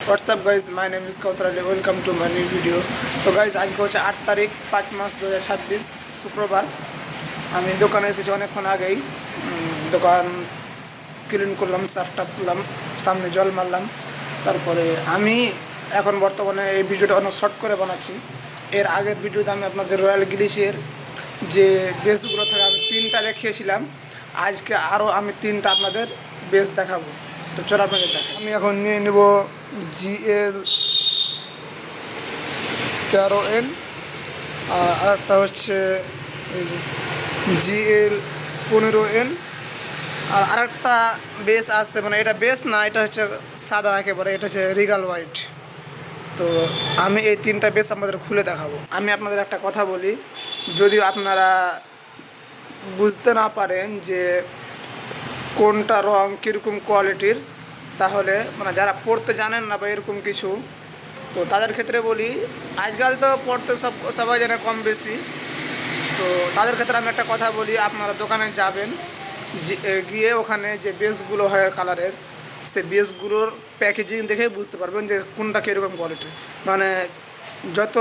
WhatsApp guys, my name is Kausar Ali, welcome to my new video. তো guys, আজকে হচ্ছে 8 তারিখ 5 মাস 2026 শুক্রবার। আমি দোকানে এসেছি অনেকক্ষণ আগেই। দোকান ক্লিন করলাম, সাফটাপ করলাম, সামনে জল মারলাম। তারপরে আমি এখন বর্তমানে এই ভিডিওটা অনেক শর্ট করে বানাচ্ছি। এর আগের ভিডিওতে আমি আপনাদের রয়্যাল গ্লিসের যে বেসগুলো থাকে আমি 3টা দেখিয়েছিলাম। আজকে আরও আমি 3টা আপনাদের বেস দেখাবো। তো চলো আপনাদের দেখাই। আমি এখন নিয়ে নেব GL 13N, আর একটা হচ্ছে GL 15N, আর আরেকটা বেস আছে, মানে এটা বেস না, এটা হচ্ছে সাদা একেবারে, এটা হচ্ছে রিগাল হোয়াইট। তো আমি এই 3টা বেস আপনাদের খুলে দেখাবো। আমি আপনাদের একটা কথা বলি, যদিও আপনারা বুঝতে না পারেন যে কোনটা রং কীরকম কোয়ালিটির, তাহলে মানে যারা পড়তে জানেন না বা এরকম কিছু, তো তাদের ক্ষেত্রে বলি, আজকাল তো পড়তে সবাই জানে কম বেশি। তো তাদের ক্ষেত্রে আমি একটা কথা বলি, আপনারা দোকানে যাবেন, গিয়ে ওখানে যে বেসগুলো হয় কালারের, সে বেসগুলোর প্যাকেজিং দেখে বুঝতে পারবেন যে কোনটা কীরকম কোয়ালিটির। মানে যত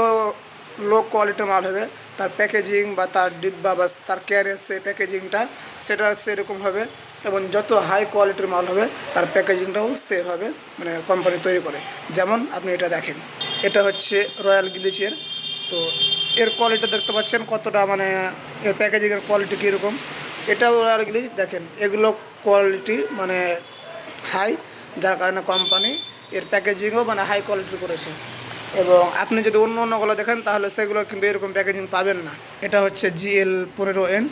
লো কোয়ালিটির মাল হবে, তার প্যাকেজিং বা তার ডিব্বা বা তার ক্যারের সে প্যাকেজিংটা সেটা সেরকম হবে, এবং যত হাই কোয়ালিটির মাল হবে তার প্যাকেজিংটাও সেভাবে মানে কোম্পানি তৈরি করে। যেমন আপনি এটা দেখেন, এটা হচ্ছে রয়্যাল গ্লিচের। তো এর কোয়ালিটি দেখতে পাচ্ছেন কতটা, মানে এর প্যাকেজিংয়ের কোয়ালিটি কীরকম। এটাও রয়্যাল গ্লিচ, দেখেন এগুলো কোয়ালিটি মানে হাই, যার কারণে কোম্পানি এর প্যাকেজিংও মানে হাই কোয়ালিটির করেছে। এবং আপনি যদি অন্য অন্যগুলো দেখেন তাহলে সেগুলো কিন্তু এরকম প্যাকেজিং পাবেন না। এটা হচ্ছে GL 15N,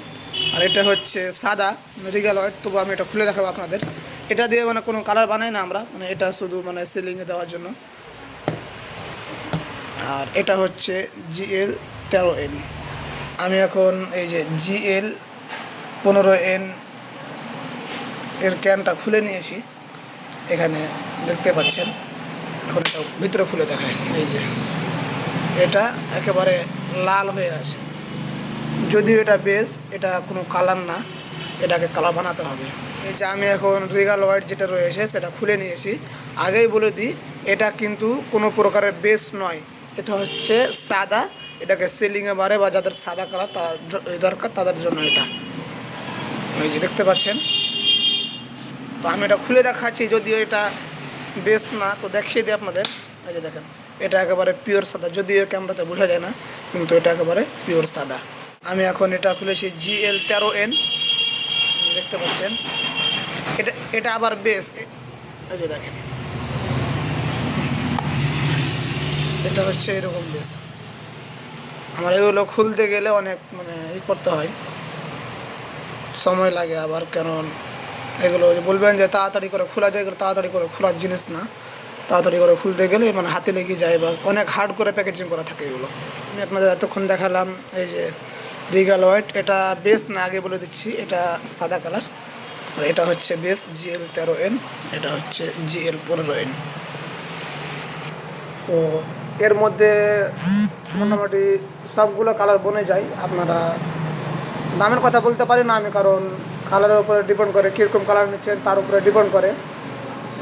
আর এটা হচ্ছে সাদা রিগাল হোয়াইট। তবু আমি এটা খুলে দেখাবো আপনাদের। এটা দিয়ে মানে কোনো কালার বানাই না আমরা, মানে এটা শুধু মানে সিলিংয়ে দেওয়ার জন্য। আর এটা হচ্ছে GL 13N। আমি এখন এই যে GL 15N এর ক্যানটা খুলে নিয়েছি, এখানে দেখতে পাচ্ছেন। এখন এটা ভিতরে খুলে দেখায়, এই যে এটা একেবারে লাল হয়ে আছে। যদিও এটা বেস, এটা কোনো কালার না, এটাকে কালার বানাতে হবে। এই যে আমি এখন রিগাল হোয়াইট যেটা রয়েছে সেটা খুলে নিয়েছি। আগেই বলে দিই, এটা কিন্তু কোনো প্রকারের বেস নয়, এটা হচ্ছে সাদা। এটাকে সিলিংয়ে মারে বা যাদের সাদা কালার দরকার তাদের জন্য এটা, এই যে দেখতে পাচ্ছেন। তো আমি এটা খুলে দেখাচ্ছি, যদিও এটা বেস না, তো দেখিয়ে দিই আপনাদের। এই যে দেখেন, এটা একেবারে পিওর সাদা, যদিও ক্যামেরাতে বোঝা যায় না, কিন্তু এটা একেবারে পিওর সাদা। আমি এখন এটা খুলেছি GL 13N, দেখতে পাচ্ছেন। এটা এটা আবার বেস, এই যে দেখেন, এটা হচ্ছে এরকম বেস। আমার এগুলো খুলতে গেলে অনেক মানে করতে হয়, সময় লাগে আবার, কারণ এগুলো বলবেন যে তাড়াতাড়ি করে খোলা যায়, এগুলো তাড়াতাড়ি করে খোলার জিনিস না। তাড়াতাড়ি করে খুলতে গেলে মানে হাতে লেগে যায়, বা অনেক হার্ড করে প্যাকেজিং করা থাকে এগুলো। আমি আপনাদের এতক্ষণ দেখালাম এই যে রিগাল হোয়াইট, এটা বেস না, আগে বলে দিচ্ছি, এটা সাদা কালার। আর এটা হচ্ছে বেস GL 13N, এটা হচ্ছে GL 15N। তো এর মধ্যে মোটামুটি সবগুলো কালার বনে যায়। আপনারা দামের কথা বলতে পারি না আমি, কারণ কালারের উপরে ডিপেন্ড করে, কীরকম কালার নিচ্ছেন তার উপরে ডিপেন্ড করে,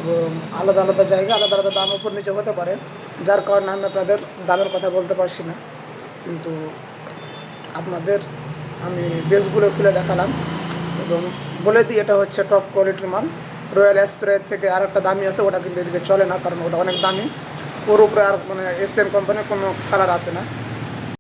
এবং আলাদা আলাদা জায়গা আলাদা আলাদা দাম উপর নিচে হতে পারে, যার কারণে আমি আপনাদের দামের কথা বলতে পারছি না। কিন্তু আপনাদের আমি বেসগুলো খুলে দেখালাম, এবং বলে দিই এটা হচ্ছে টপ কোয়ালিটির মাল। রয়্যাল স্প্রে থেকে আরেকটা দামি আছে, ওটা কিন্তু এদিকে চলে না, কারণ ওটা অনেক দামি। ওর উপরে আর মানে এশিয়ান কোম্পানির কোনো কালার আসে না।